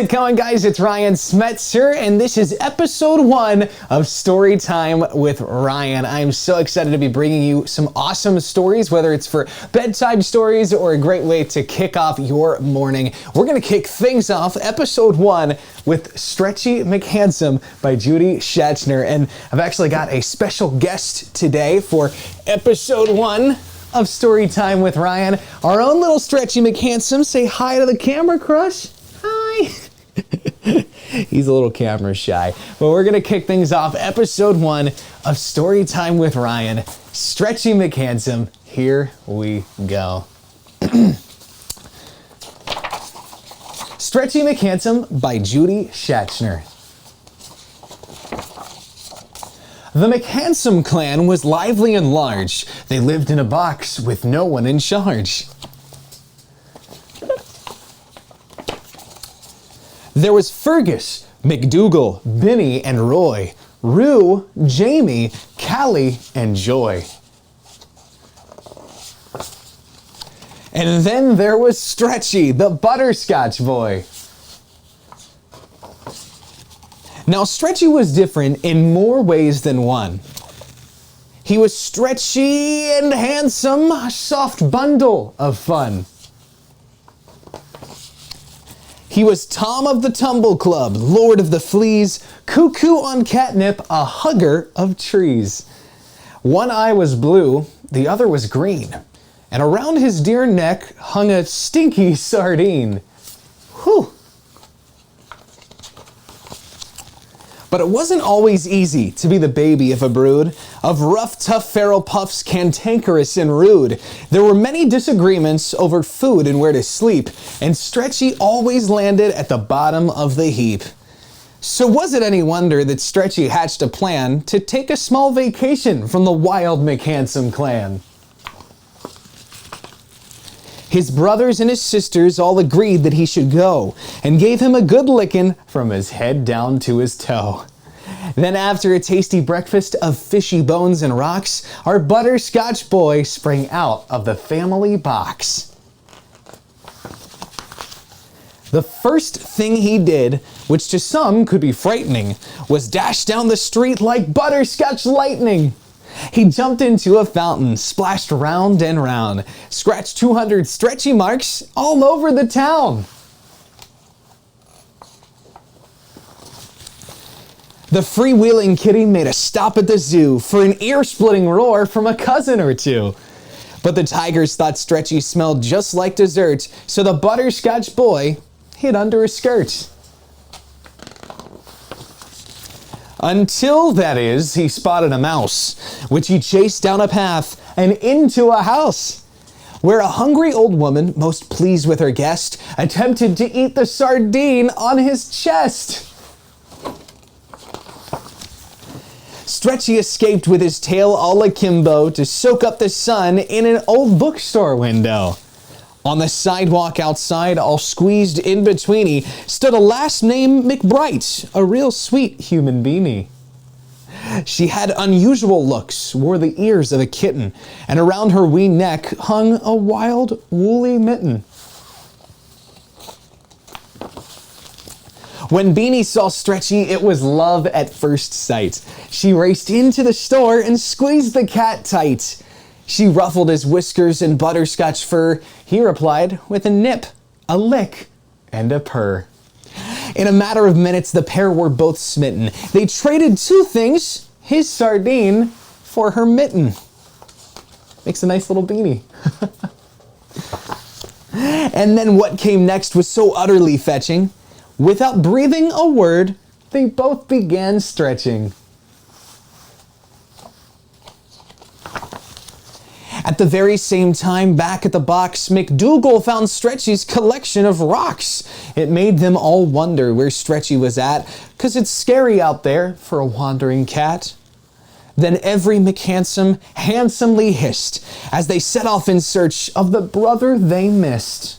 it going, guys? It's Ryan Smetzer, and this is episode 1 of Storytime with Ryan. I'm so excited to be bringing you some awesome stories, whether it's for bedtime stories or a great way to kick off your morning. We're going to kick things off, episode 1, with Stretchy McHandsome by Judy Schachner. And I've actually got a special guest today for episode 1 of Storytime with Ryan. Our own little Stretchy McHandsome. Say hi to the camera, crush. Hi. He's a little camera shy. But we're going to kick things off. Episode 1 of Storytime with Ryan. Stretchy McHandsome. Here we go. Stretchy McHandsome by Judy Schachner. The McHandsome clan was lively and large. They lived in a box with no one in charge. There was Fergus, McDougal, Benny, and Roy, Rue, Jamie, Callie, and Joy. And then there was Stretchy, the butterscotch boy. Now, Stretchy was different in more ways than one. He was stretchy and handsome, a soft bundle of fun. He was Tom of the Tumble Club, Lord of the Fleas, cuckoo on catnip, a hugger of trees. One eye was blue, the other was green, and around his dear neck hung a stinky sardine. Whew. But it wasn't always easy to be the baby of a brood of rough, tough feral puffs, cantankerous and rude. There were many disagreements over food and where to sleep, and Stretchy always landed at the bottom of the heap. So was it any wonder that Stretchy hatched a plan to take a small vacation from the wild McHandsome clan? His brothers and his sisters all agreed that he should go and gave him a good licking from his head down to his toe. Then after a tasty breakfast of fishy bones and rocks, our butterscotch boy sprang out of the family box. The first thing he did, which to some could be frightening, was dash down the street like butterscotch lightning. He jumped into a fountain, splashed round and round, scratched 200 stretchy marks all over the town. The freewheeling kitty made a stop at the zoo for an ear-splitting roar from a cousin or two. But the tigers thought Stretchy smelled just like dessert, so the butterscotch boy hid under a skirt. Until, that is, he spotted a mouse, which he chased down a path and into a house, where a hungry old woman, most pleased with her guest, attempted to eat the sardine on his chest. Stretchy escaped with his tail all akimbo to soak up the sun in an old bookstore window. On the sidewalk outside, all squeezed in betweeny, stood a lass named McBride, a real sweet human beanie. She had unusual looks, wore the ears of a kitten, and around her wee neck hung a wild, woolly mitten. When Beanie saw Stretchy, it was love at first sight. She raced into the store and squeezed the cat tight. She ruffled his whiskers and butterscotch fur. He replied with a nip, a lick, and a purr. In a matter of minutes, the pair were both smitten. They traded two things, his sardine for her mitten. Makes a nice little beanie. And then what came next was so utterly fetching. Without breathing a word, they both began stretching. At the very same time, back at the box, McDougal found Stretchy's collection of rocks. It made them all wonder where Stretchy was at, 'cause it's scary out there for a wandering cat. Then every McHandsome handsomely hissed as they set off in search of the brother they missed.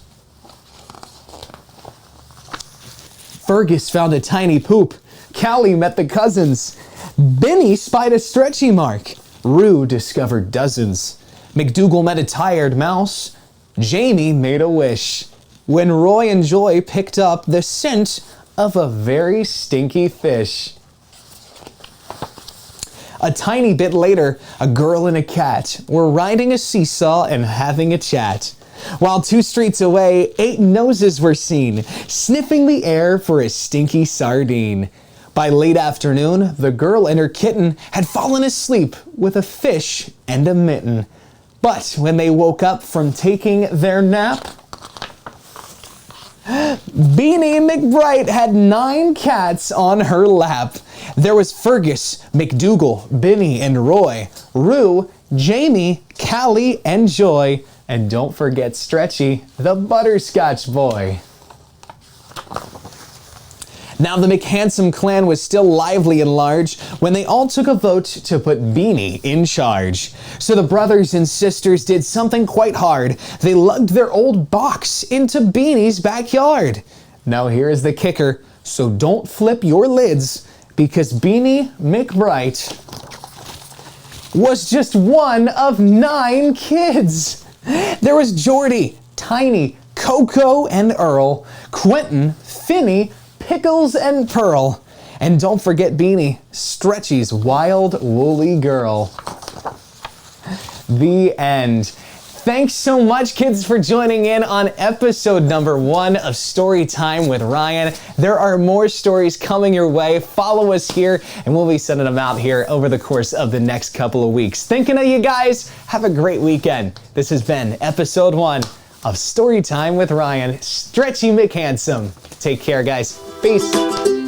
Fergus found a tiny poop. Callie met the cousins. Benny spied a stretchy mark. Rue discovered dozens. McDougal met a tired mouse. Jamie made a wish. when Roy and Joy picked up the scent of a very stinky fish. A tiny bit later, a girl and a cat were riding a seesaw and having a chat. While 2 streets away, 8 noses were seen, sniffing the air for a stinky sardine. By late afternoon, the girl and her kitten had fallen asleep with a fish and a mitten. But when they woke up from taking their nap, Beanie McBride had 9 cats on her lap. There was Fergus, McDougal, Benny, and Roy, Rue, Jamie, Callie, and Joy, and don't forget Stretchy, the butterscotch boy. Now the McHandsome clan was still lively and large when they all took a vote to put Beanie in charge. So the brothers and sisters did something quite hard. They lugged their old box into Beanie's backyard. Now here is the kicker, so don't flip your lids, because Beanie McBride was just one of 9 kids. There was Jordy, Tiny, Coco, and Earl, Quentin, Finny, Pickles, and Pearl. And don't forget Beanie, Stretchy's wild woolly girl. The end. Thanks so much, kids, for joining in on episode number 1 of Storytime with Ryan. There are more stories coming your way. Follow us here, and we'll be sending them out here over the course of the next couple of weeks. Thinking of you guys. Have a great weekend. This has been episode 1 of Storytime with Ryan, Stretchy McHandsome. Take care, guys. Peace.